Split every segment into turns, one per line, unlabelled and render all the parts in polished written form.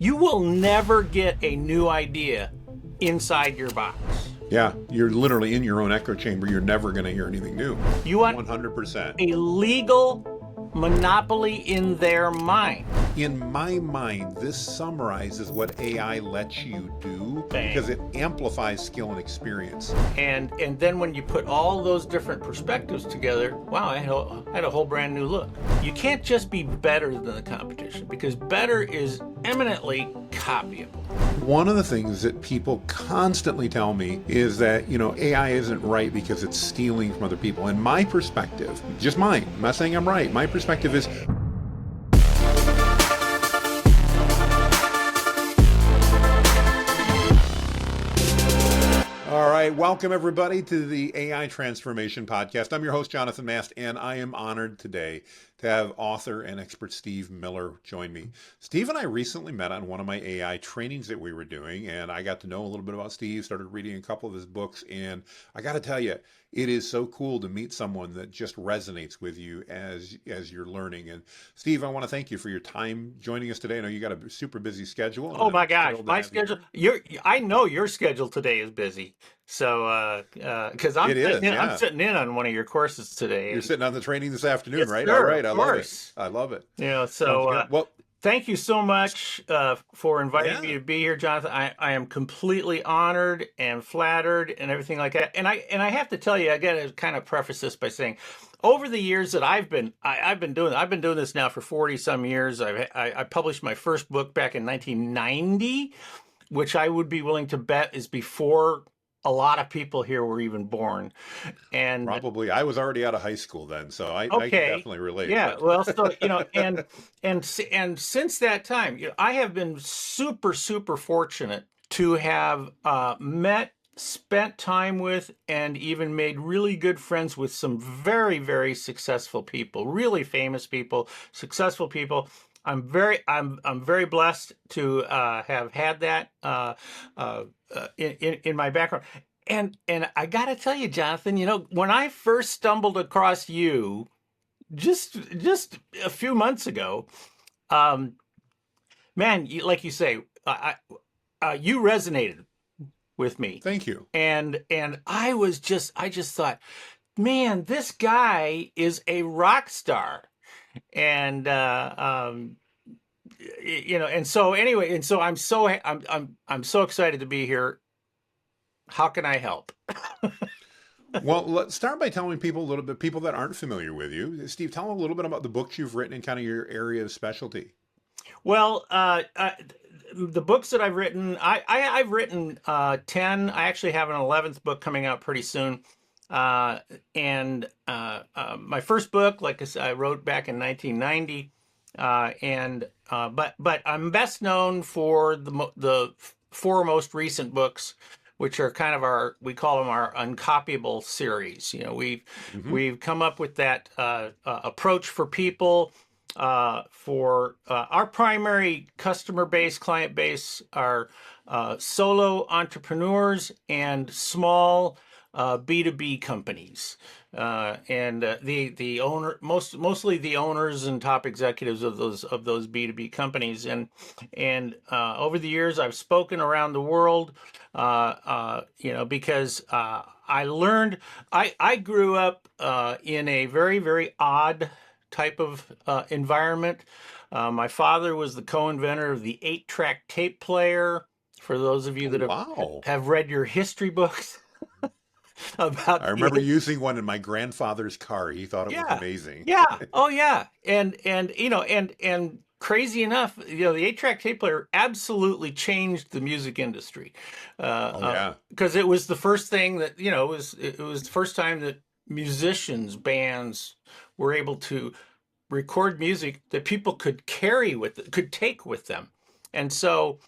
You will never get a new idea inside your box.
Yeah, you're literally in your own echo chamber. You're never going to hear anything new.
You want
100%.
a legal monopoly in their mind.
In my mind, this summarizes what AI lets you do because it amplifies skill and experience.
And then when you put all those different perspectives together, wow, I had a whole brand new look. You can't just be better than the competition because better is eminently copyable.
One of the things that people constantly tell me is that, AI isn't right because it's stealing from other people. And my perspective, just mine, I'm not saying I'm right, my perspective is all right, welcome everybody to the AI Transformation Podcast. I'm your host, Jonathan Mast, and I am honored today to have author and expert Steve Miller join me. Steve and I recently met on one of my AI trainings that we were doing, and I got to know a little bit about Steve, started reading a couple of his books, and I got to tell you, it is so cool to meet someone that just resonates with you as you're learning. And Steve, I want to thank you for your time joining us today. I know you got a super busy schedule.
Oh my gosh, my schedule! I know your schedule today is busy. So, because I'm sitting in on one of your courses today.
You're sitting on the training this afternoon,
yes,
right?
Sir,
all right,
I love it.
I love it.
So well, thank you so much for inviting me to be here, Jonathan. I am completely honored and flattered and everything like that. And I have to tell you, I got to kind of preface this by saying, over the years that I've been doing this now for 40 some years. I published my first book back in 1990, which I would be willing to bet is before a lot of people here were even born. And
probably I was already out of high school then, so I can definitely relate.
Yeah, well, so and since that time, I have been super fortunate to have spent time with, and even made really good friends with some very successful people, really famous people, successful people. I'm very blessed to have had that in my background. And I got to tell you, Jonathan, when I first stumbled across you just a few months ago, man, like you say, you resonated with me.
Thank you.
And I just thought, man, this guy is a rock star. And and so anyway, I'm so excited to be here. How can I help?
Well, let's start by telling people a little bit, people that aren't familiar with you. Steve, tell them a little bit about the books you've written and kind of your area of specialty.
Well, the books that I've written, I've written 10. I actually have an 11th book coming out pretty soon. And my first book, like I said, I wrote back in 1990. But I'm best known for the four most recent books, which are kind of we call them our Uncopyable series. We've come up with that approach for people. For our primary customer base, client base, are solo entrepreneurs and small B2B companies, and the owner, mostly the owners and top executives of those B2B companies. And over the years, I've spoken around the world, because I learned, I grew up in a very odd type of environment. My father was the co-inventor of the 8-track tape player. For those of you that have read your history books.
I remember using one in my grandfather's car. He thought it was amazing.
Yeah. Oh yeah. And crazy enough, the 8-track tape player absolutely changed the music industry. Because it was the first thing that, it was the first time that musicians, bands were able to record music that people could could take with them. And so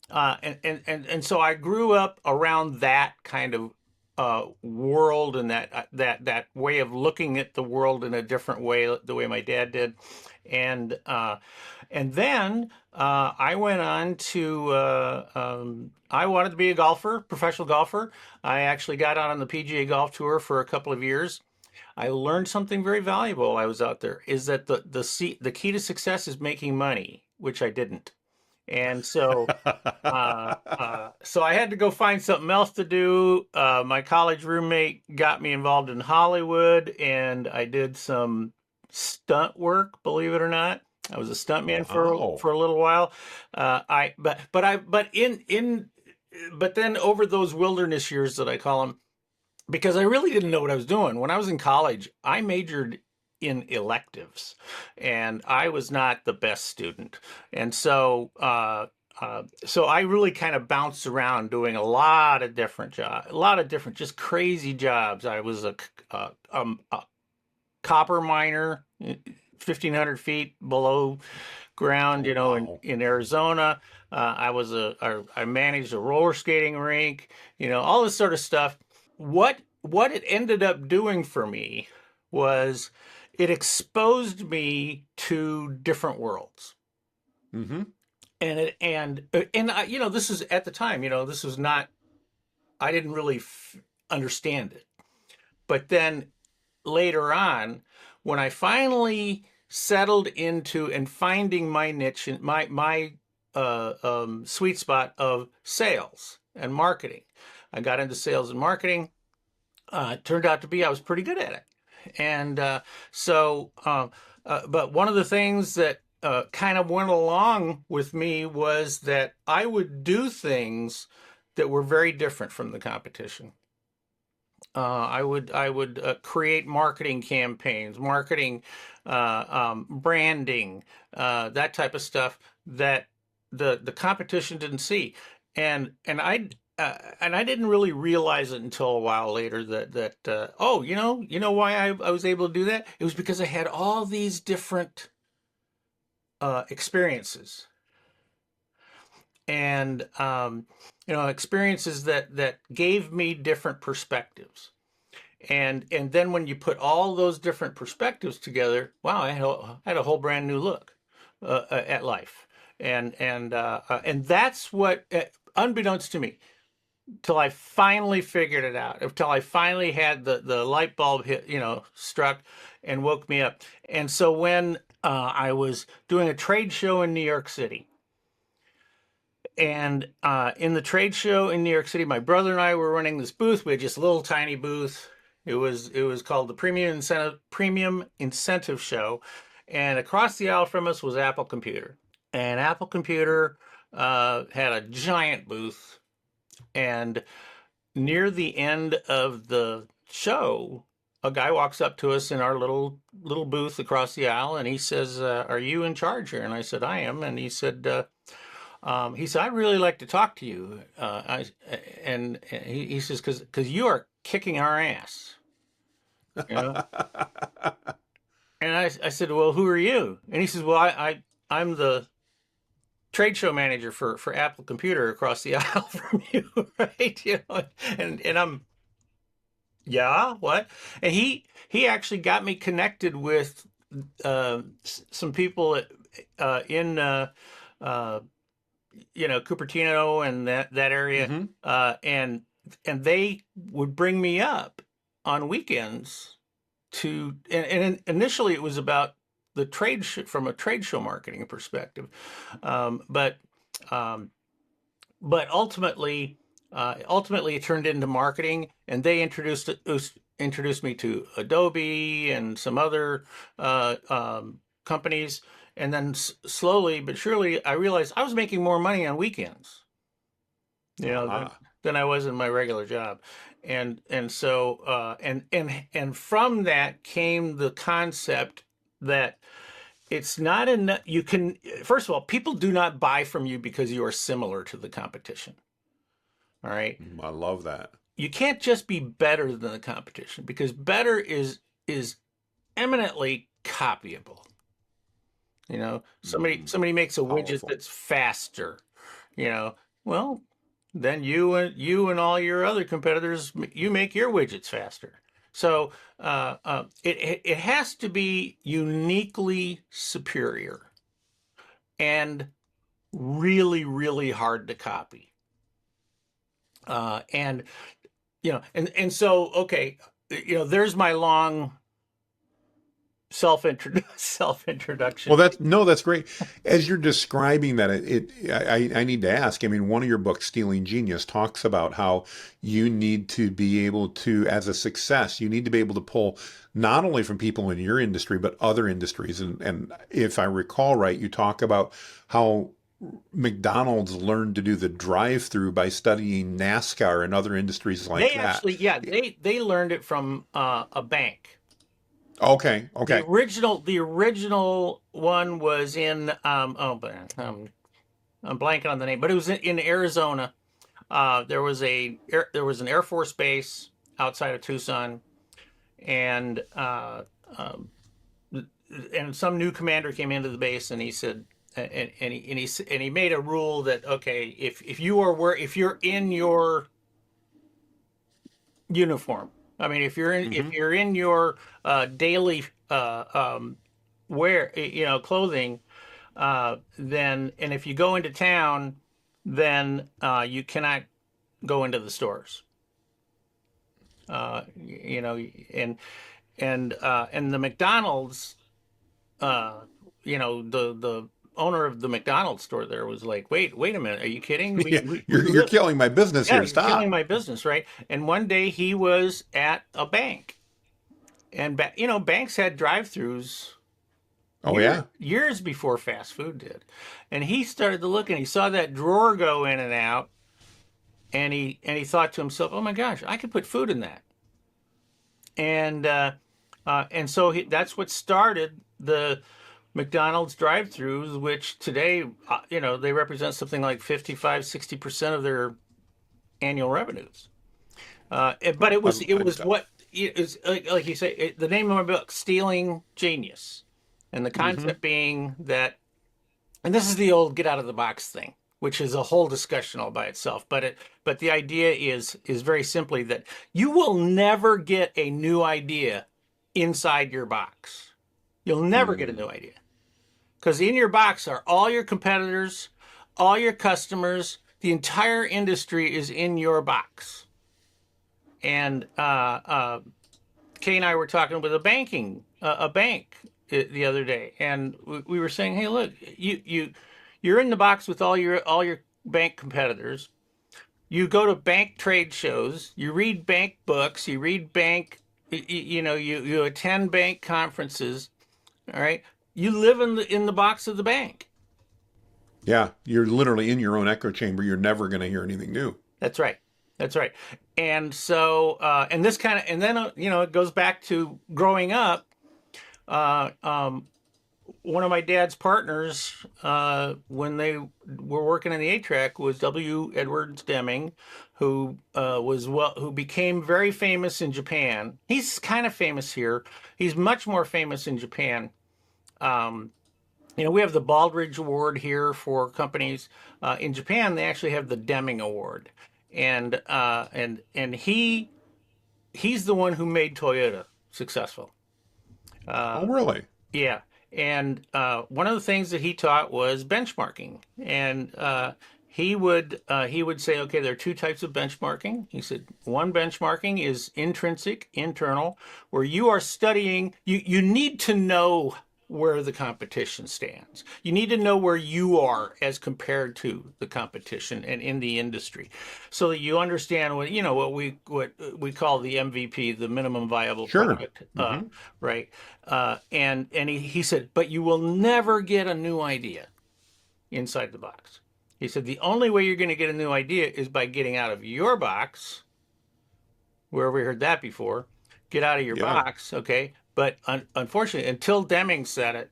so I grew up around that kind of world, and that way of looking at the world in a different way, the way my dad did. And then I went on to I wanted to be a golfer, professional golfer. I actually got out on the PGA Golf Tour for a couple of years. I learned something very valuable while I was out there, is that the key to success is making money, which I didn't. And so I had to go find something else to do. My college roommate got me involved in Hollywood, and I did some stunt work, believe it or not. I was a stuntman
Wow.
for a little while. But then over those wilderness years that I call them, because I really didn't know what I was doing. When I was in college, I majored in electives, and I was not the best student. And so I really kind of bounced around doing a lot of different jobs, a lot of different, just crazy jobs. I was a copper miner, 1,500 feet below ground,
Oh, wow.
in Arizona. I managed a roller skating rink, all this sort of stuff. What it ended up doing for me was it exposed me to different worlds.
Mm-hmm.
And this is at the time, this was not, I didn't really understand it. But then later on, when I finally settled into and finding my niche, my sweet spot of sales and marketing, I got into sales and marketing. It turned out to be I was pretty good at it. And but one of the things that kind of went along with me was that I would do things that were very different from the competition. I would create marketing campaigns, marketing, branding, that type of stuff that the competition didn't see, and I didn't really realize it until a while later that oh, why I was able to do that? It was because I had all these different experiences, and experiences that gave me different perspectives. And then when you put all those different perspectives together, wow, I had a whole brand new look at life. And that's what, unbeknownst to me, till I finally figured it out, until I finally had the light bulb hit, struck and woke me up. And so when I was doing a trade show in New York City, and in the trade show in New York City, my brother and I were running this booth. We had just a little tiny booth. It was called the Premium Incentive Show, and across the aisle from us was Apple Computer. And Apple Computer had a giant booth. And near the end of the show, a guy walks up to us in our little booth across the aisle, and he says, "Are you in charge here?" And I said, "I am." And he said, "I'd really like to talk to you." And he says, "Because you are kicking our ass." You know? And I said, "Well, who are you?" And he says, "Well, I'm the trade show manager for Apple Computer across the aisle from you, right?" And I'm, yeah, what? And he actually got me connected with some people in Cupertino and that area,
Mm-hmm.
and they would bring me up on weekends and initially it was about the from a trade show marketing perspective, um, but um, but ultimately it turned into marketing, and they introduced me to Adobe and some other companies. And then slowly but surely, I realized I was making more money on weekends,
Aha.
than I was in my regular job. And from that came the concept that it's not enough. You can, first of all, people do not buy from you because you are similar to the competition. All right.
I love that.
You can't just be better than the competition, because better is eminently copyable. Somebody
Mm,
somebody makes a widget
powerful.
that's faster, you know. Well, then you and all your other competitors, you make your widgets faster. So it has to be uniquely superior and really, really hard to copy. And and so, okay, there's my long self-introduction.
Well, that's great. As you're describing that, I need to ask. I mean, one of your books, Stealing Genius, talks about how you need to be able to, as a success, you need to be able to pull not only from people in your industry but other industries. And if I recall right, you talk about how McDonald's learned to do the drive-through by studying NASCAR and other industries like
They
that.
actually, yeah, they learned it from a bank.
Okay, okay.
The original one was in I'm blanking on the name, but it was in Arizona. There was an Air Force base outside of Tucson, and and some new commander came into the base, and he said, and he made a rule that, okay, if you're in your uniform, I mean, if
Hmm.
you're in your daily wear, clothing, then, and if you go into town, then you cannot go into the stores. You know, and the McDonald's, uh, the owner of the McDonald's store there was like, wait a minute, are you kidding?
Yeah,
We
you're
live,
killing my business
yeah,
here.
you're killing
Stop.
my business, right? And one day he was at a bank, and banks had drive-throughs
Oh yeah.
years before fast food did. And he started to look, and he saw that drawer go in and out, and he thought to himself, "Oh my gosh, I could put food in that." And so that's what started the McDonald's drive-throughs, which today, they represent something like 55-60% of their annual revenues. But it
I,
was it
I,
was what it is, like you say, the name of my book, Stealing Genius, and the
hmm.
concept being that, and this is the old get out of the box thing, which is a whole discussion all by itself. But the idea is very simply that you will never get a new idea inside your box. You'll never get a
Mm.
new idea, because in your box are all your competitors, all your customers. The entire industry is in your box. And Kay and I were talking with a bank the other day, and we were saying, "Hey, look, you're in the box with all your bank competitors. You go to bank trade shows, you read bank books, you read bank, you attend bank conferences. All right, you live in the box of the bank."
Yeah, you're literally in your own echo chamber. You're never going to hear anything new.
That's right. That's right. And so, and this kind of, and then it goes back to growing up. Uh, um, One of my dad's partners, when they were working in the A-Track, was W. Edwards Deming, who became very famous in Japan. He's kind of famous here. He's much more famous in Japan. Um, we have the Baldrige Award here for companies. In Japan, they actually have the Deming Award, and he's the one who made Toyota successful. Uh,
Oh, really?
Yeah, and one of the things that he taught was benchmarking, and he would say, okay, there are two types of benchmarking. He said one benchmarking is intrinsic, internal, where you are studying. You need to know where the competition stands. You need to know where you are as compared to the competition and in the industry, so that you understand what we call the MVP, the minimum viable
Sure.
product,
Hmm.
right? And he said, but you will never get a new idea inside the box. He said the only way you're going to get a new idea is by getting out of your box. Where we heard that before? Get out of your
Yeah.
box, okay? But unfortunately, until Deming said it,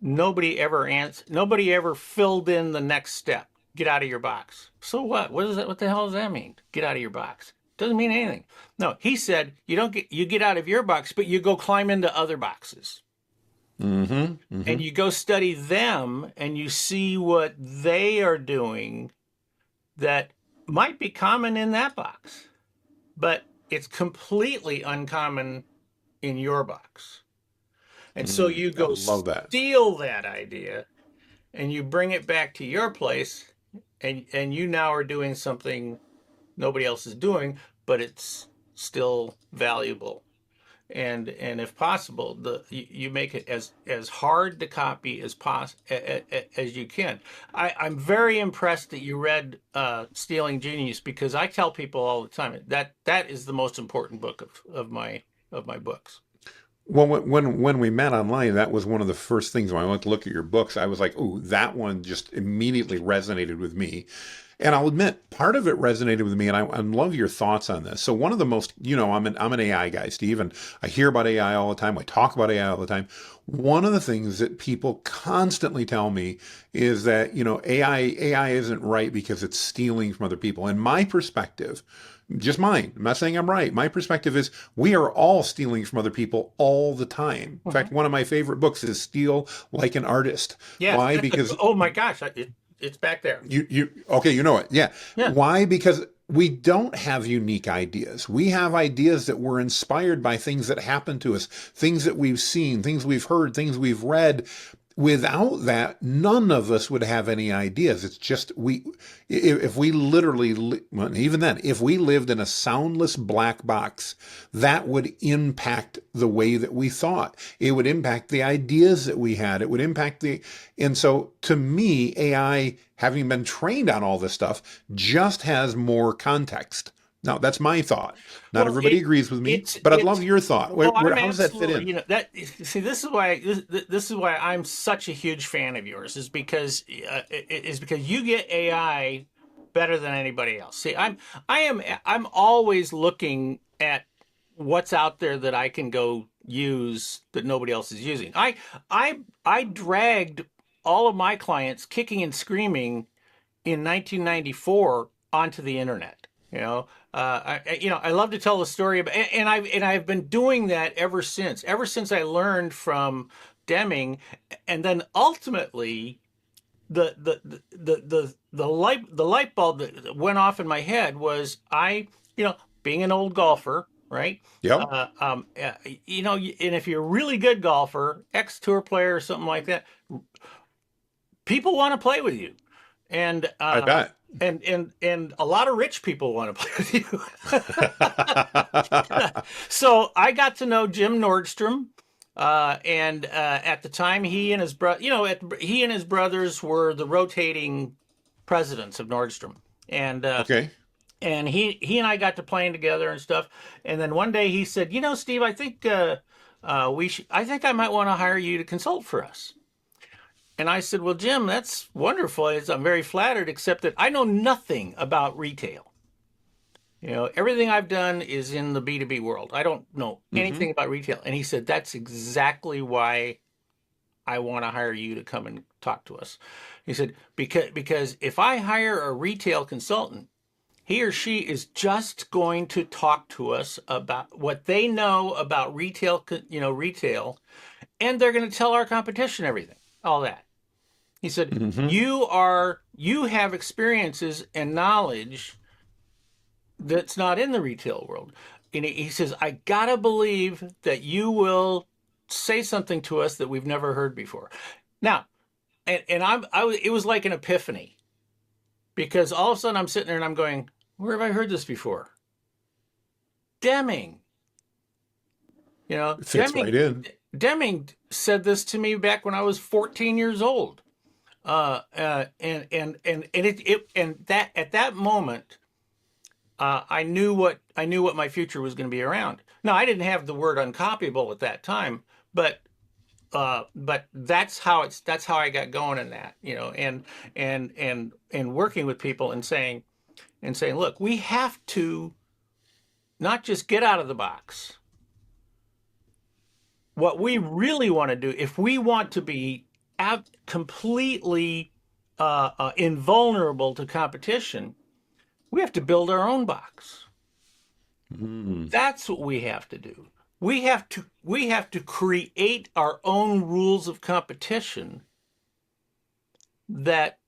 nobody ever filled in the next step. Get out of your box. So what? What is that? What the hell does that mean? Get out of your box. Doesn't mean anything. No, he said you get out of your box, but you go climb into other boxes.
Hmm. Hmm.
And you go study them, and you see what they are doing that might be common in that box, but it's completely uncommon in your box. And so
Mm.
you
I
go
love that.
steal that idea, and you bring it back to your place, and you now are doing something nobody else is doing, but it's still valuable. and if possible, you make it as hard to copy as you can. I'm very impressed that you read Stealing Genius, because I tell people all the time that is the most important book of my books.
Well, when we met online, that was one of the first things when I went to look at your books. I was like, "Ooh, that one just immediately resonated with me." And I'll admit, part of it resonated with me, and I love your thoughts on this. So one of the most, I'm an AI guy, Steve, and I hear about AI all the time. I talk about AI all the time. One of the things that people constantly tell me is that, AI isn't right because it's stealing from other people. And my perspective, just mine, I'm not saying I'm right. My perspective is we are all stealing from other people all the time. In fact, one of my favorite books is Steal Like an Artist.
Yes,
Why? Because
oh my gosh, it's back there.
okay, you know it. Yeah.
Yeah.
Why? Because we don't have unique ideas. We have ideas that were inspired by things that happened to us, things that we've seen, things we've heard, things we've read. Without that, none of us would have any ideas. It's just if we literally, well, even then, if we lived in a soundless black box, that would impact the way that we thought. It would impact the ideas that we had. It would impact and so to me, AI, having been trained on all this stuff, just has more context. Now, that's my thought. Not
Well,
everybody agrees with me,
it's
but I'd love your thought.
oh, I'm
How does that fit
absolutely,
in?
that, see, this is why I'm such a huge fan of yours, is because you get AI better than anybody else. See, I'm always looking at what's out there that I can go use that nobody else is using. I dragged all of my clients kicking and screaming in 1994 onto the internet. I love to tell the story about, and I've been doing that ever since. Ever since I learned from Deming, and then ultimately the light bulb that went off in my head was being an old golfer, right?
Yep.
And if you're a really good golfer, ex-tour player or something like that, people want to play with you, and
I bet.
and a lot of rich people want to play with you. So I got to know Jim Nordstrom, and at the time, he and his brothers were the rotating presidents of Nordstrom, and
Okay.
he and I got to playing together and stuff. And then one day he said, Steve, I think I think I might want to hire you to consult for us. And I said, well, Jim, that's wonderful. I'm very flattered, except that I know nothing about retail. Everything I've done is in the B2B world. I don't know anything about retail. And he said, that's exactly why I want to hire you to come and talk to us. He said, because if I hire a retail consultant, he or she is just going to talk to us about what they know about retail, and they're going to tell our competition everything, all that. He said,
Mm-hmm.
you have experiences and knowledge that's not in the retail world. And he says, I gotta believe that you will say something to us that we've never heard before. Now, it was like an epiphany, because all of a sudden I'm sitting there and I'm going, where have I heard this before? Deming.
It fits right in.
Deming said this to me back when I was 14 years old. And that at that moment, I knew what my future was going to be around. Now, I didn't have the word uncopyable at that time, but that's how I got going in that, and working with people and saying, look, we have to not just get out of the box. What we really want to do, if we want to be completely invulnerable to competition, we have to build our own box. That's what we have to do. We have to create our own rules of competition that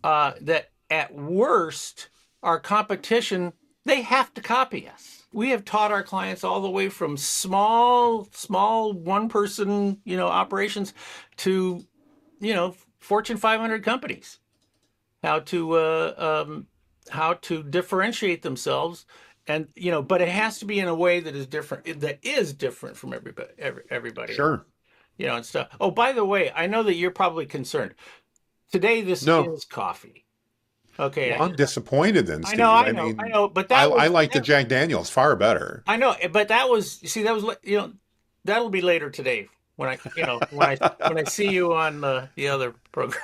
at worst, our competition, they have to copy us. We have taught our clients all the way from small one person, operations to, Fortune 500 companies, how to differentiate themselves and but it has to be in a way that is different from everybody else,
Sure.
and stuff. Oh, by the way, I know that you're probably concerned. Today, this
No.
is coffee. Okay,
Well, I'm disappointed then,
I know,
Steve.
I
I
know, I
mean,
know, but
I like the Jack Daniels far better.
I know, but that was, see, that was, that'll be later today when I see you on the other program.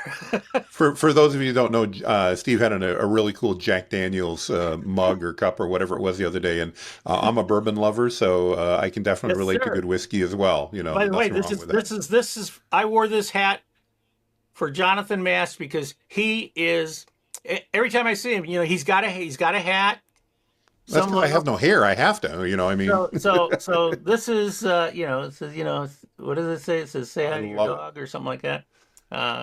For those of you who don't know, Steve had a really cool Jack Daniels mug or cup or whatever it was the other day, and I'm a bourbon lover, so I can definitely
Yes,
relate to
sir.
good whiskey as well.
By the way,
Nothing
this
wrong
is
with that.
I wore this hat for Jonathan Mast because he is, every time I see him, he's got a hat,
That's
some
because I
logo.
have no hair. I have to. I mean,
So this is it says, what does it say? It says say
I
hi to your
love it.
dog or something like that.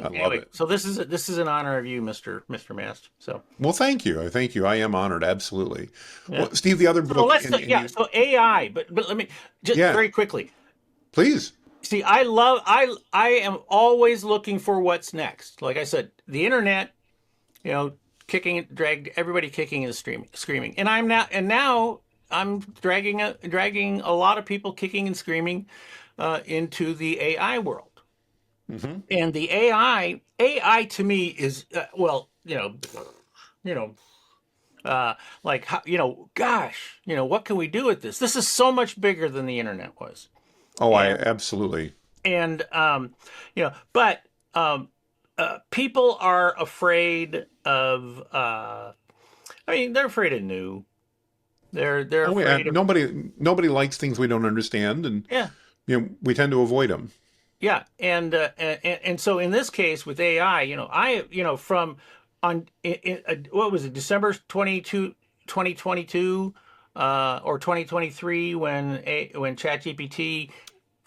I love
Anyway,
it.
so this is an honor of you, Mr. Mast. So
Well, thank you. Thank you. I am honored. Absolutely.
yeah.
Well, Steve, the other
So
book,
let's
and you,
so AI, but let me just
yeah,
very quickly.
please.
See, I am always looking for what's next. Like I said, the internet, you know, dragged everybody kicking and screaming. And now I'm dragging a lot of people kicking and screaming into the AI world.
Hmm.
And the AI to me is you know, like how, gosh, what can we do with this? This is so much bigger than the internet was.
Oh, I
And
absolutely.
and but people are afraid of I mean, they're afraid of new. They're
Oh, yeah.
afraid of
Nobody likes things we don't understand, and
yeah.
we tend to avoid them.
Yeah, and so in this case with AI, from on what was it, December 2022 or 2023 when ChatGPT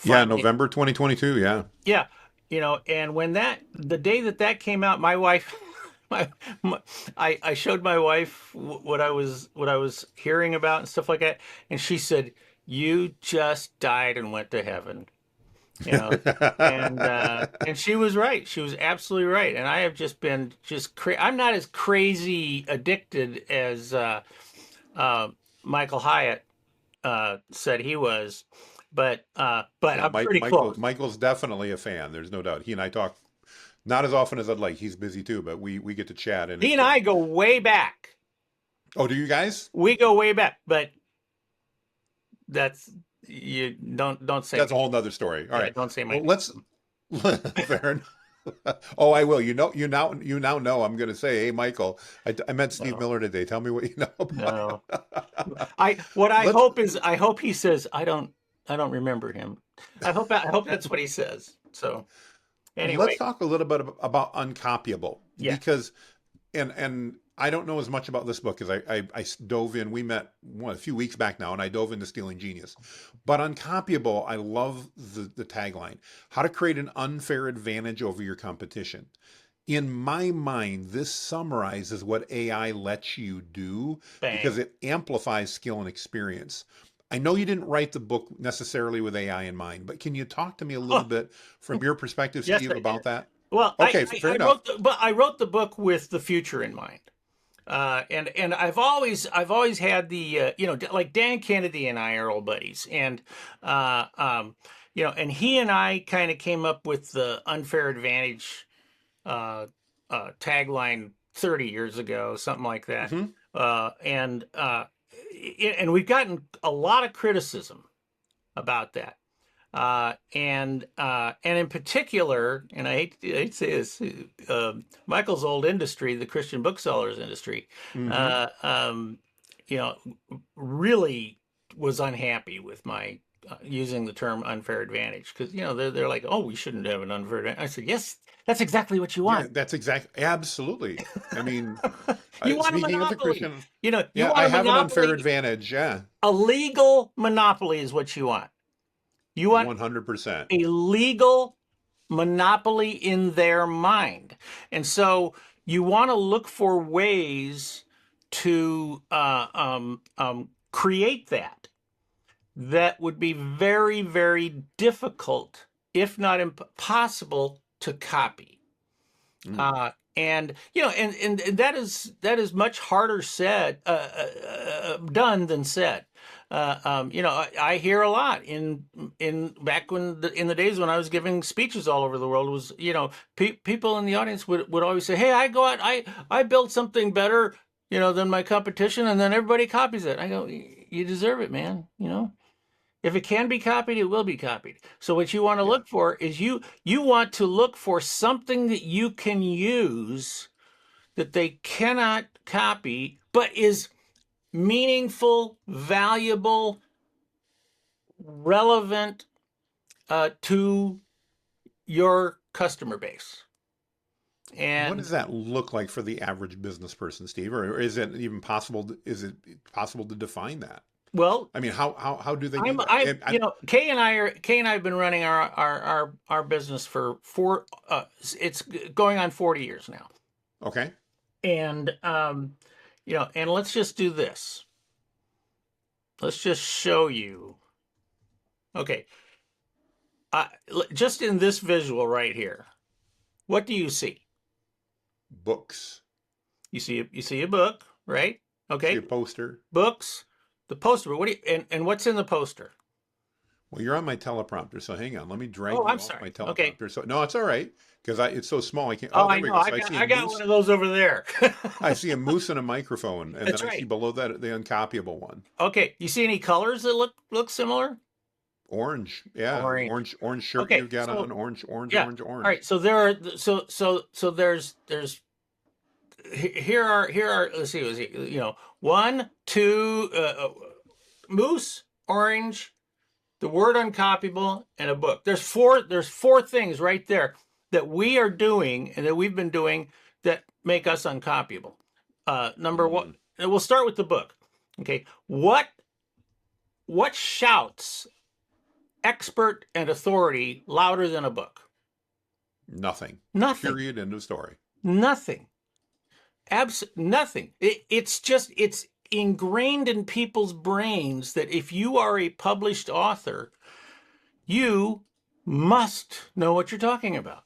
Yeah,
finally,
November 2022. Yeah.
yeah, and when the day that came out, my wife my I showed my wife what I was hearing about and stuff like that, and she said, "You just died and went to heaven." you know and she was right, she was absolutely right, and I have just been I'm not as crazy addicted as uh Michael Hyatt said he was, but
Yeah,
I'm pretty close.
Michael's definitely a fan. There's no doubt. He and I talk not as often as I'd like. He's busy too, but we get to chat, and
He
it's
and I go way back.
oh, do you guys?
We go way back, but that's, you don't say
That's a
my
whole nother story. All
yeah,
right.
don't say my
Well,
name.
let's fair enough. Oh, I will. You now know I'm going to say, hey, Michael, I met Steve
No,
Miller today. Tell me what you know about
no.
him.
What I
Let's
hope is, I hope he says, I don't remember him. I hope that's what he says. So
let's
anyway,
talk a little bit about Uncopyable
yeah.
because and I don't know as much about this book as I dove in. We met a few weeks back now, and I dove into Stealing Genius. But Uncopyable, I love the tagline: "How to create an unfair advantage over your competition." In my mind, this summarizes what AI lets you do
Bang.
because it amplifies skill and experience. I know you didn't write the book necessarily with AI in mind, but can you talk to me a little
Oh,
bit from your perspective,
yes,
Steve,
I did.
about that?
Well,
Okay, fair
I
enough.
wrote the book with the future in mind. And I've always had the like Dan Kennedy and I are old buddies, and and he and I kind of came up with the unfair advantage uh, tagline 30 years ago, something like that.
Hmm.
And we've gotten a lot of criticism about that. And in particular, and I hate to say this, Michael's old industry, the Christian booksellers industry,
Hmm.
uh, um, you know, really was unhappy with my using the term unfair advantage, because they're like, oh, we shouldn't have an unfair advantage. I said, yes, that's exactly what you
Yeah,
want.
that's absolutely. I mean,
You want a
speaking as a
monopoly.
Christian,
You
yeah,
want
I
a
have an unfair
monopoly.
advantage. Yeah,
A legal monopoly is what you want. You want
100%.
a legal monopoly in their mind. And so you want to look for ways to create that would be very, very difficult, if not impossible, to copy.
Mm.
And and that is much harder said done than said. I hear a lot in back in the days when I was giving speeches all over the world, was people in the audience would always say, "Hey, I go out, I built something better, than my competition," and then everybody copies it. I go, "You deserve it, man. If it can be copied, it will be copied." So what you want to look for is you want to look for something that you can use that they cannot copy, but is meaningful, valuable, relevant to your customer base.
What
And
does that look like for the average business person, Steve? Or is it even possible? Is it possible to define that?
well,
I mean, how do they do that?
I'm Kay and I have been running our business for it's going on 40 years now.
Okay.
And and let's just do this. Let's just show you. Okay. Just in this visual right here, what do you see?
Books.
You see a book, right?
See
Okay.
a poster.
Books, the poster. But what do you and what's in the poster?
Well, you're on my teleprompter, so hang on. Let me drag
Oh,
you
I'm
off my
sorry. Okay.
teleprompter. So no, it's all right because it's so small. I can't.
Oh,
Oh,
I
there we
know.
go. So I see a
I got
moose.
one of those over there.
I see a moose and a microphone, and
That's
then I see
right.
below that the Uncopyable one.
Okay. You see any colors that look similar?
Orange, yeah,
Orange.
orange shirt
Okay.
you've got
So
on. Orange, orange,
yeah.
orange,
All
orange.
right. So there are there's here are let's see, one, two, moose, orange, the word uncopyable, and a book. There's four things right there that we are doing and that we've been doing that make us uncopyable. Number one, and we'll start with the book. Okay, what shouts expert and authority louder than a book?
Nothing.
Nothing.
Period. End of story.
Nothing. Nothing. It's ingrained in people's brains that if you are a published author, you must know what you're talking about.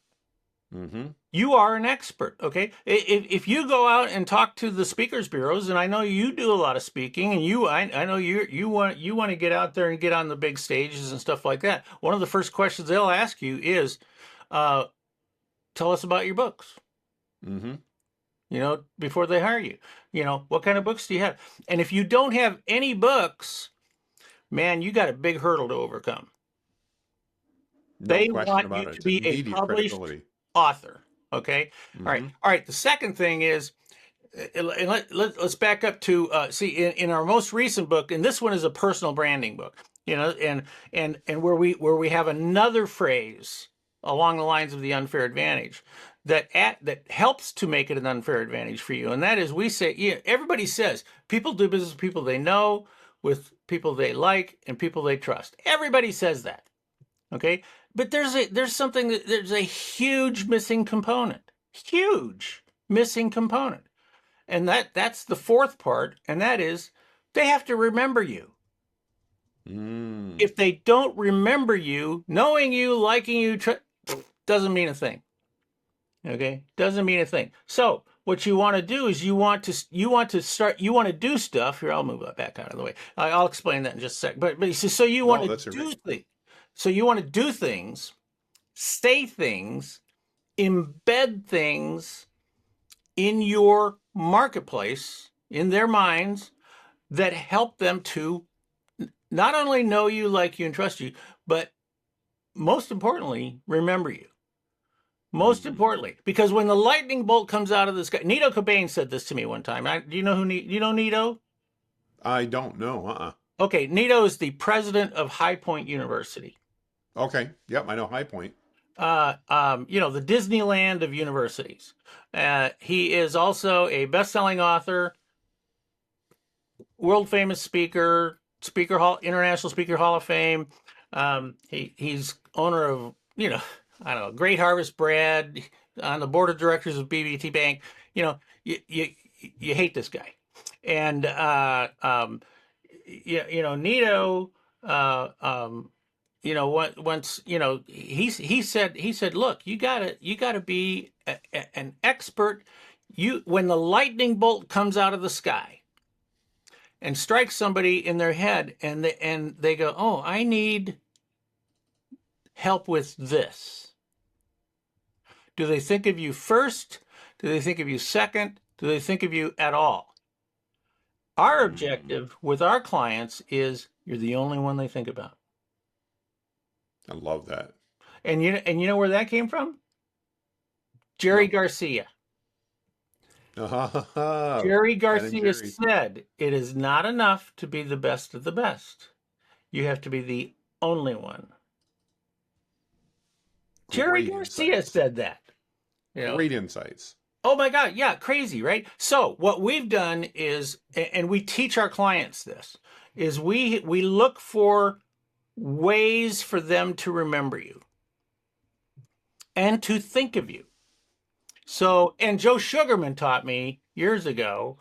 Mm-hmm.
You are an expert, okay? If you go out and talk to the speakers bureaus, and I know you do a lot of speaking, and I know you want to get out there and get on the big stages and stuff like that. One of the first questions they'll ask you is, "Tell us about your books."
Mm-hmm.
Before they hire you. What kind of books do you have? And if you don't have any books, man, you got a big hurdle to overcome.
No
They
question
want
about
you
it.
to
It's
be a
immediate
published
credibility.
author. Okay.
Mm-hmm.
All right. The second thing is, and let's back up to see in our most recent book, and this one is a personal branding book. And where we have another phrase along the lines of the unfair advantage that helps to make it an unfair advantage for you, and that is, we say, everybody says people do business with people they know, with people they like, and people they trust. Everybody says that. Okay, but there's a huge missing component. Huge missing component. And that's the fourth part, and that is they have to remember you. If they don't remember you, knowing you, liking you, doesn't mean a thing. Okay, doesn't mean a thing. So what you want to do is you want to do stuff. Here, I'll move that back out of the way. I'll explain that in just a sec. But so you want to do things. So you want to do things, say things, embed things in your marketplace, in their minds, that help them to not only know you, like you, and trust you, but most importantly, remember you. Most importantly, because when the lightning bolt comes out of the sky, Nito Cobain said this to me one time. Do you know Nito?
I don't know.
Okay, Nito is the president of High Point University.
Okay. Yep, I know High Point.
The Disneyland of universities. He is also a best-selling author, world famous speaker, International Speaker Hall of Fame. He's owner of, I don't know, Great Harvest Bread, on the board of directors of BB&T Bank. You hate this guy. And Nito, once, he said, look, you gotta be an expert. When the lightning bolt comes out of the sky and strikes somebody in their head, and they go, oh, I need help with this. Do they think of you first? Do they think of you second? Do they think of you at all? Our objective with our clients is you're the only one they think about.
I love that.
And you know where that came from? Jerry
No.
Garcia.
Oh,
Jerry
Ben and
Garcia
Jerry.
said, it is not enough to be the best of the best. You have to be the only one. Jerry
Great
Garcia
insights.
said that.
Great insights.
Oh my God, yeah, crazy, right? So what we've done is, and we teach our clients this, is we look for ways for them to remember you and to think of you. So, and Joe Sugarman taught me years ago,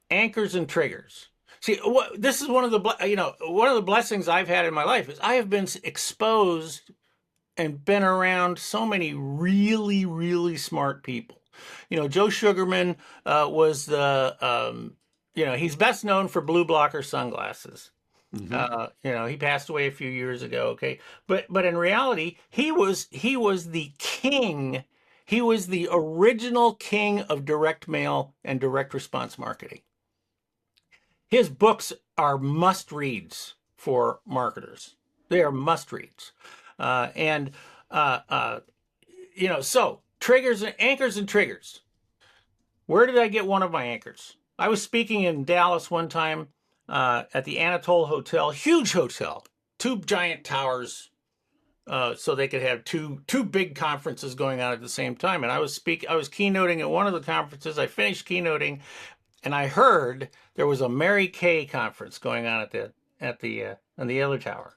anchors and triggers. See, this is one of the blessings I've had in my life is I have been exposed and been around so many really, really smart people. Joe Sugarman was he's best known for blue blocker sunglasses. He passed away a few years ago. Okay, but in reality, he was the king. He was the original king of direct mail and direct response marketing. His books are must reads for marketers. They are must reads, so triggers and anchors and triggers. Where did I get one of my anchors? I was speaking in Dallas one time at the Anatole Hotel, huge hotel, 2 giant towers, so they could have two big conferences going on at the same time. And I was keynoting at one of the conferences. I finished keynoting, and I heard there was a Mary Kay conference going on on the other tower,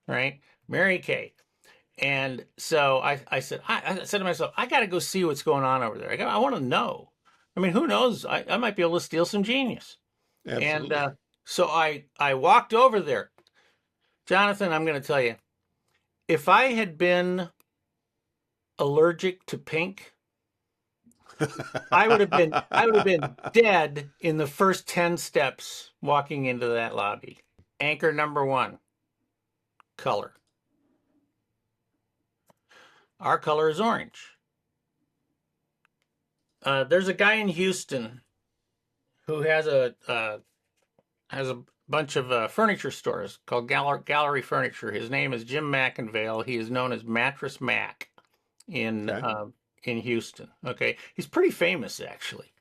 right? Mary Kay. And so I said to myself, I got to go see what's going on over there. I want to know. I mean, who knows? I might be able to steal some genius.
Absolutely.
And so I walked over there. Jonathan, I'm going to tell you, if I had been allergic to pink, I would have been dead in the first 10 steps walking into that lobby. Anchor number 1, color. Our color is orange. There's a guy in Houston who has a bunch of furniture stores called Gallery Furniture. His name is Jim McInvale. He is known as Mattress Mac in Houston. Okay, he's pretty famous actually,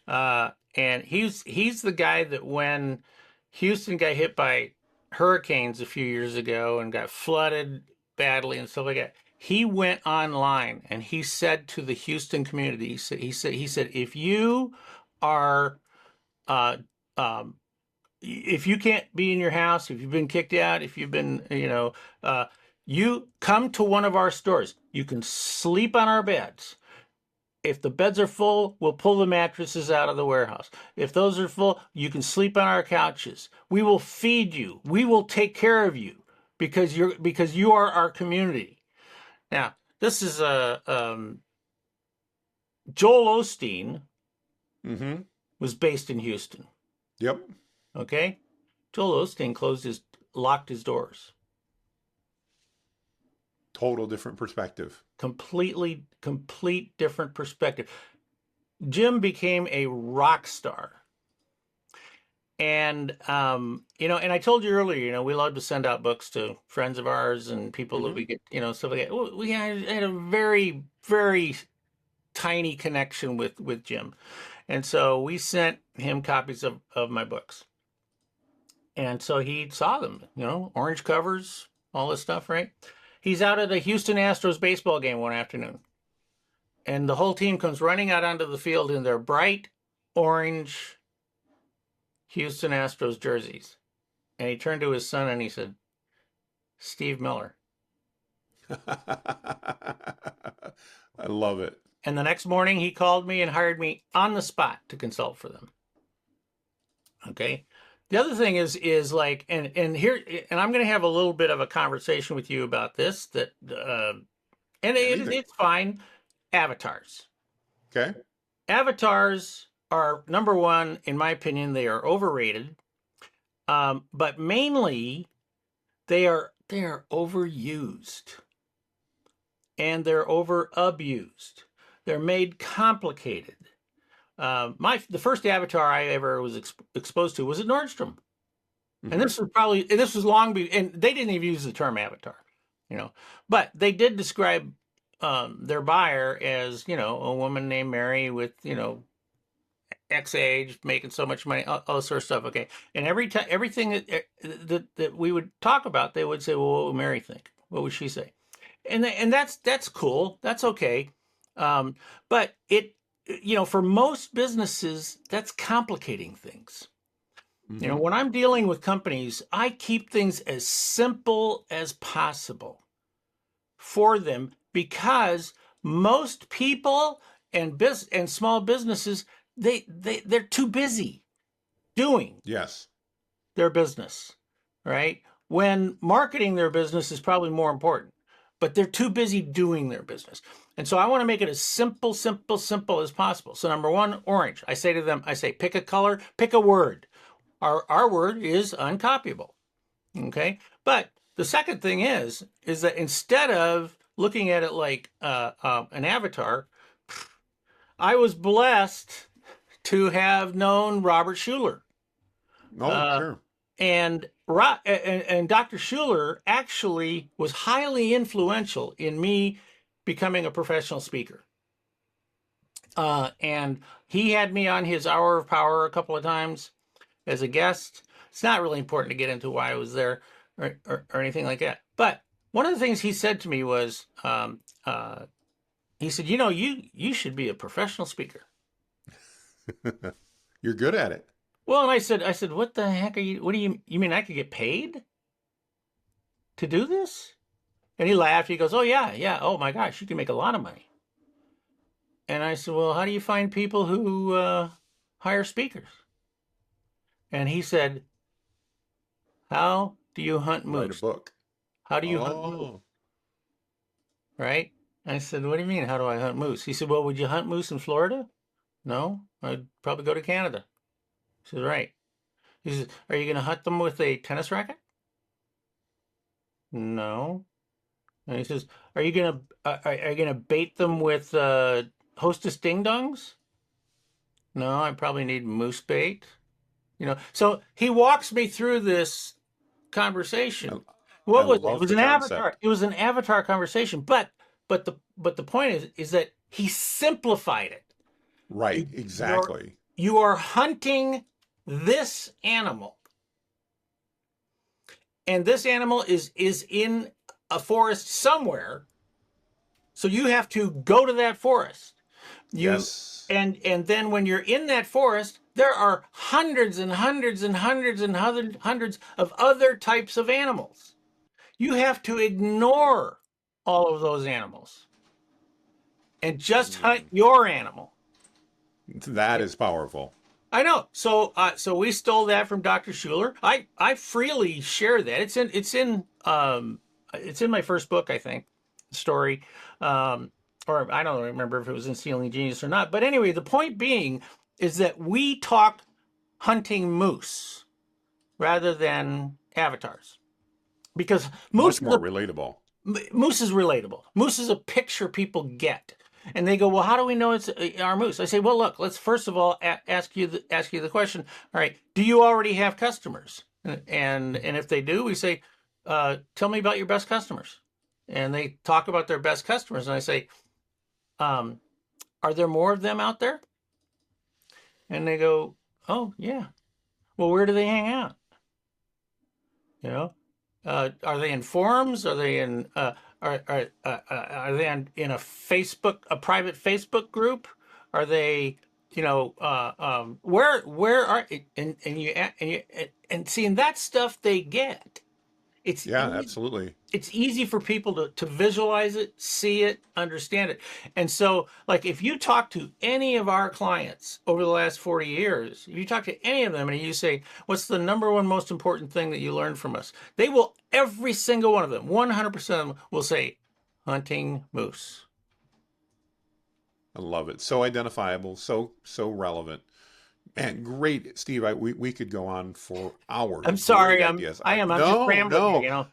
and he's the guy that when Houston got hit by hurricanes a few years ago and got flooded badly and stuff like that, he went online and he said to the Houston community, he said, if you are if you can't be in your house, if you've been kicked out, if you've been, you come to one of our stores. You can sleep on our beds. If the beds are full, we'll pull the mattresses out of the warehouse. If those are full, you can sleep on our couches. We will feed you. We will take care of you because you are our community. Now, this is Joel Osteen was based in Houston.
Yep.
Okay? Joel Osteen locked his doors.
Total different perspective.
Complete different perspective. Jim became a rock star. And, and I told you earlier, we love to send out books to friends of ours and people that we get, stuff like that. We had a very, very tiny connection with Jim. And so we sent him copies of my books. And so he saw them, orange covers, all this stuff, right? He's out at a Houston Astros baseball game one afternoon. And the whole team comes running out onto the field in their bright orange Houston Astros jerseys. And he turned to his son and he said, Steve Miller.
I love it.
And the next morning he called me and hired me on the spot to consult for them. Okay. The other thing is like, and here, and I'm going to have a little bit of a conversation with you about this. And
Anything.
it's fine. Avatars.
Okay.
Avatars are number one, in my opinion. They are overrated, but mainly they are overused and they're over abused. They're made complicated. The first avatar I ever was exposed to was at Nordstrom, and
Mm-hmm.
this was long and they didn't even use the term avatar, but they did describe their buyer as a woman named Mary with X age, making so much money, all this sort of stuff. Okay, and every time everything that we would talk about, they would say, "Well, what would Mary think? What would she say?" And that's cool. That's okay. But for most businesses, that's complicating things.
Mm-hmm.
When I'm dealing with companies, I keep things as simple as possible for them because most people and small businesses, they're too busy doing
Yes.
their business, right? When marketing their business is probably more important, but they're too busy doing their business. And so I want to make it as simple as possible. So number one, orange. I say to them, pick a color, pick a word. Our word is uncopyable. Okay. But the second thing is that instead of looking at it like an avatar, I was blessed to have known Robert Schuller.
Oh, sure.
And Dr. Schuller actually was highly influential in me becoming a professional speaker. And he had me on his Hour of Power a couple of times as a guest. It's not really important to get into why I was there or anything like that. But one of the things he said to me was, he said, you should be a professional speaker.
You're good at it.
Well, and I said, what the heck what do you mean I could get paid to do this? And he laughed. He goes, oh, yeah, yeah. Oh, my gosh, you can make a lot of money. And I said, well, how do you find people who hire speakers? And he said, how do you hunt
Write a
moose?
book.
How do you hunt moose?
Oh,
Right? I said, what do you mean? How do I hunt moose? He said, well, would you hunt moose in Florida? No, I'd probably go to Canada. He said, right. He says, are you going to hunt them with a tennis racket? No. And he says, are you gonna bait them with Hostess ding dongs? No, I probably need moose bait. So he walks me through this
I,
conversation.
I
What was it? It
love
was
the
an avatar.
concept.
It was an avatar conversation. But the point is that he simplified it.
Right,
You, you're
exactly.
you are hunting this animal, and this animal is in a forest somewhere. So you have to go to that forest. You
Yes.
and then when you're in that forest, there are hundreds and hundreds and hundreds and hundreds of other types of animals. You have to ignore all of those animals and just hunt
Mm.
your animal.
That is powerful.
I know. So we stole that from Dr. Schuller. I freely share that. It's in my first book, I think, story. Or I don't remember if it was in Stealing Genius or not. But anyway, the point being is that we talk hunting moose rather than avatars because
Much more relatable.
moose is relatable. Moose is a picture people get, and they go, "Well, how do we know it's our moose?" I say, "Well, look, let's first of all ask you the question. All right, do you already have customers? And if they do, we say, tell me about your best customers." And they talk about their best customers, and I say, um, "Are there more of them out there?" And they go, "Oh, yeah." Well, where do they hang out? You know, are they in forums? Are they in are they in a private Facebook group? Are they where are and you and seeing that stuff they get, It's
Yeah,
easy.
absolutely.
It's easy for people to visualize it, see it, understand it. And so, like, if you talk to any of our clients over the last 40 years, if you talk to any of them and you say, what's the number one most important thing that you learned from us? They will, every single one of them, 100% of them will say, hunting moose.
I love it. So identifiable, so relevant. Man, great, Steve. We could go on for
I'm
hours. Great
sorry,
ideas.
I'm just
No,
rambling here,
no.
you know.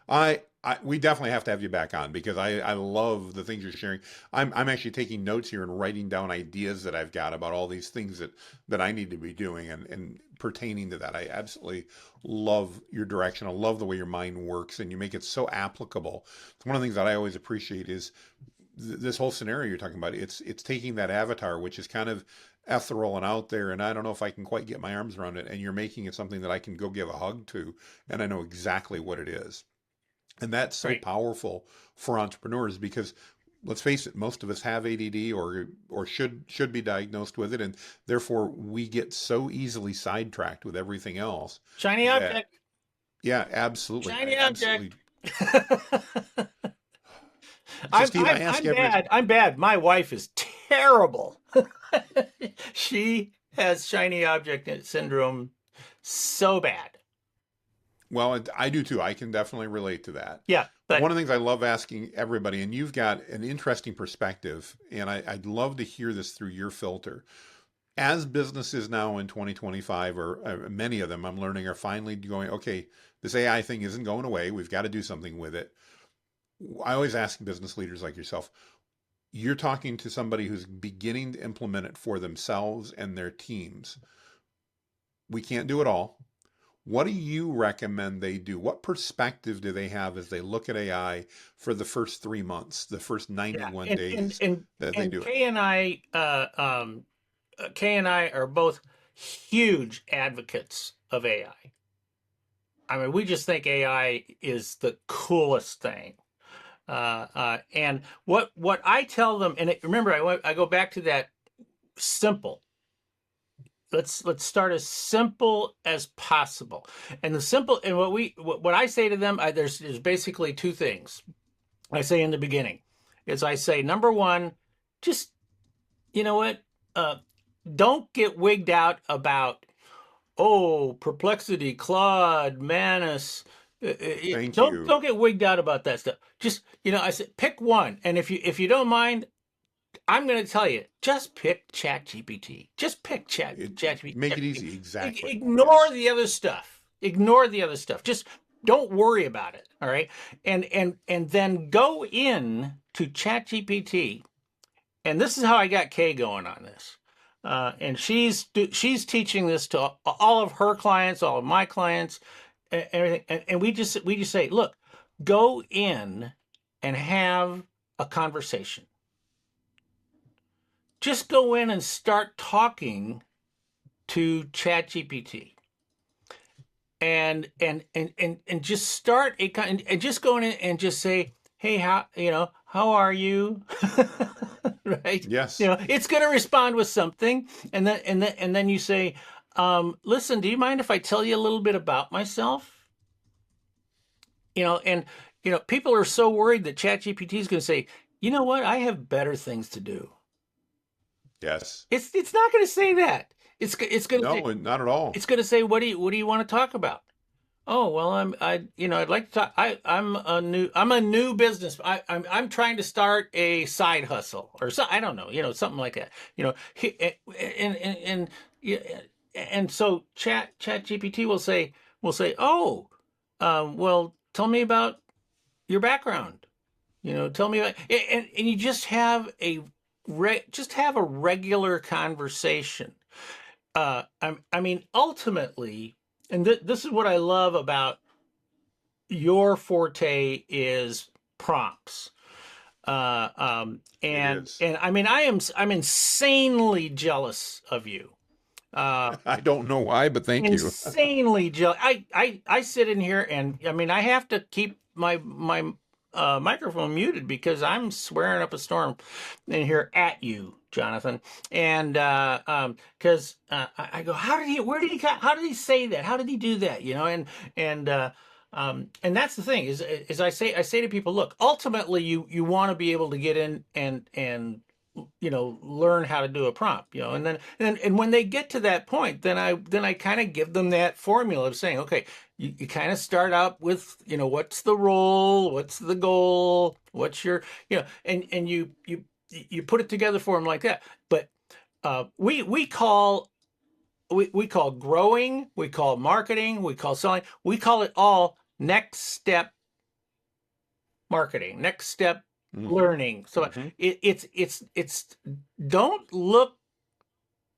We definitely have to have you back on because I love the things you're sharing. I'm actually taking notes here and writing down ideas that I've got about all these things that I need to be doing and pertaining to that. I absolutely love your direction. I love the way your mind works and you make it so applicable. It's one of the things that I always appreciate is this whole scenario you're talking about. It's taking that avatar, which is kind of ethereal and out there, and I don't know if I can quite get my arms around it, and you're making it something that I can go give a hug to, and I know exactly what it is. And that's so
Right.
powerful for entrepreneurs because let's face it, most of us have ADD or should be diagnosed with it, and therefore we get so easily sidetracked with everything else
Shiny
that
object.
yeah, absolutely. I
Shiny
absolutely.
object.
So Steve, I ask
I'm
every
bad. I'm bad. My wife is terrible. She has shiny object syndrome so bad.
well, I do too. I can definitely relate to that.
Yeah, but
One of the things I love asking everybody, and you've got an interesting perspective, and I'd love to hear this through your filter. As businesses now in 2025, or many of them, I'm learning, are finally going, okay, this AI thing isn't going away. We've got to do something with it. I always ask business leaders like yourself, you're talking to somebody who's beginning to implement it for themselves and their teams. We can't do it all. What do you recommend they do? What perspective do they have as they look at AI for the first 3 months, the first
yeah,
91 days that they
and
do it?
Kay and I are both huge advocates of AI. I mean, we just think AI is the coolest thing. And what I tell them, and remember, I go back to that simple. Let's start as simple as possible. And the simple, and what I say to them, there's basically two things. I say in the beginning is I say number one, just you know what, uh, don't get wigged out about Perplexity, Claude, Manus.
Thank you.
Don't get wigged out about that stuff. Just I said pick one, and if you don't mind, I'm going to tell you, just pick ChatGPT. Just pick ChatGPT.
Make it easy. Exactly.
Ignore
Yes.
the other stuff. Ignore the other stuff. Just don't worry about it. All right. And then go in to ChatGPT. And this is how I got Kay going on this. And she's teaching this to all of her clients, all of my clients, everything. And we just say, look, go in and have a conversation. Just go in and start talking to ChatGPT and just start and just go in and just say, hey, how are you? Right?
Yes.
It's going to respond with something, and then you say, listen, do you mind if I tell you a little bit about myself? And people are so worried that ChatGPT is going to say, you know what, I have better things to do.
Yes.
It's not going to say that. It's going to say,
No, not at all.
what do you want to talk about? Oh, well, I'd like to talk. I'm a new business. I'm trying to start a side hustle or so. I don't know, something like that. Yeah, and so ChatGPT will say, oh, well, tell me about your background. Tell me about, and you just have a regular conversation. I mean, ultimately, and this is what I love about your forte is prompts.
It
And
is.
and I mean, I'm insanely jealous of you. Uh,
I don't know why, but thank you.
Insanely jealous. I sit in here and I mean, I have to keep my microphone muted because I'm swearing up a storm in here at you, Jonathan. And because I go, how did he say that? How did he do that? And And that's the thing is I say to people, look, ultimately you want to be able to get in and learn how to do a prompt, and then and when they get to that point, then I kind of give them that formula of saying, okay, you kind of start out with, what's the role, what's the goal, what's your, and you put it together for them like that. But we call growing, we call marketing, we call selling, we call it all next step marketing, next step learning. So it's don't look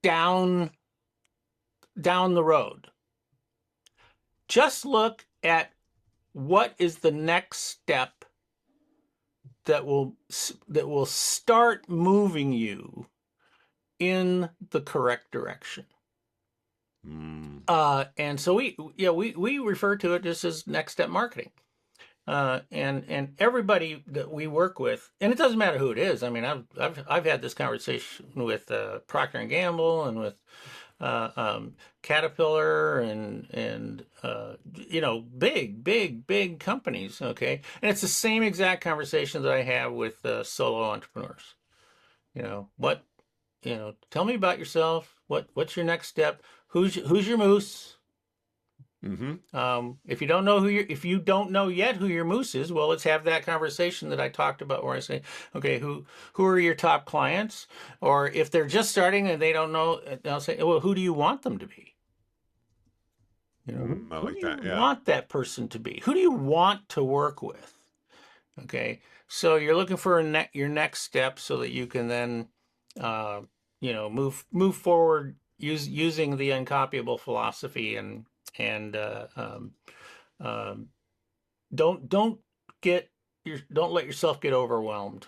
down the road. Just look at what is the next step that will start moving you in the correct direction. And so we refer to it just as next step marketing. And everybody that we work with, and it doesn't matter who it is. I mean, I've had this conversation with Procter and Gamble and with Caterpillar and big companies. Okay, and it's the same exact conversation that I have with solo entrepreneurs. Tell me about yourself. What's your next step? Who's your moose? If you don't know yet who your moose is, well, let's have that conversation that I talked about, where I say, okay, who are your top clients? Or if they're just starting and they don't know, I'll say, well, who do you want them to be?
I like that.
Who do you want that person to be? Who do you want to work with? Okay, so you're looking for your next step so that you can then, move forward using the Uncopyable philosophy and don't let yourself get overwhelmed.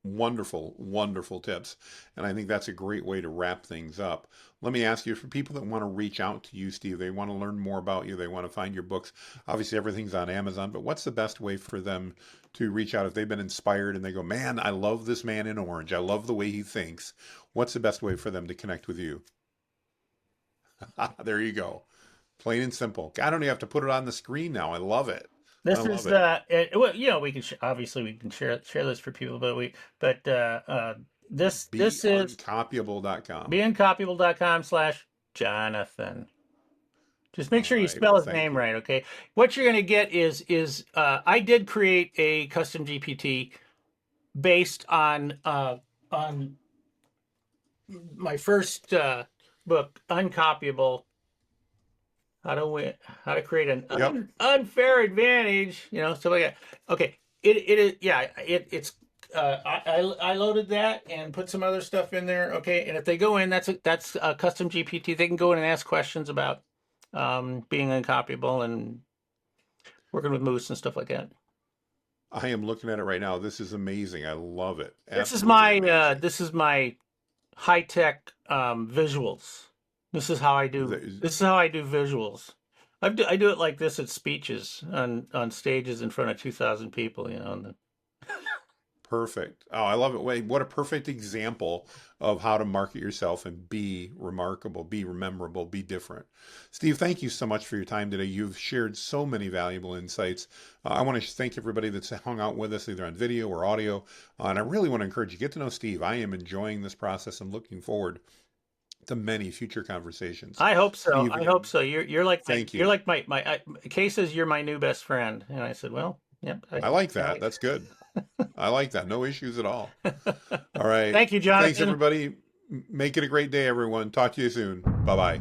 Wonderful tips. And I think that's a great way to wrap things up. Let me ask you, for people that want to reach out to you, Steve, they want to learn more about you, they want to find your books. Obviously, everything's on Amazon, but what's the best way for them to reach out if they've been inspired and they go, man, I love this man in orange. I love the way he thinks. What's the best way for them to connect with you? There you go. Plain and simple. I don't even have to put it on the screen now. I love it.
This is we can obviously we can share this for people, but this is
Uncopyable.com.
Uncopyable.com/Jonathan. Just make sure you spell his name right, okay? What you're going to get is I did create a custom GPT based on my first book, Uncopyable. How to create an unfair advantage, stuff like that. Okay, it's I loaded that and put some other stuff in there. Okay, and if they go in, that's a custom GPT. They can go in and ask questions about being uncopyable and working with moose and stuff like that.
I am looking at it right now. This is amazing. I love it.
This is my high tech visuals. This is how I do visuals. I do it like this at speeches on stages in front of 2,000 people.
Perfect. Oh, I love it. Wait, what a perfect example of how to market yourself and be remarkable, be memorable, be different. Steve, thank you so much for your time today. You've shared so many valuable insights. I want to thank everybody that's hung out with us, either on video or audio. And I really want to encourage you, get to know Steve. I am enjoying this process and looking forward to many future conversations.
I hope so. Steve, I hope so. You're like
you're
like my Kay says you're my new best friend, and I said, well, yep.
I like that. That's good. I like that. No issues at all. All right.
Thank you, Jonathan.
Thanks, everybody. Make it a great day, everyone. Talk to you soon. Bye-bye.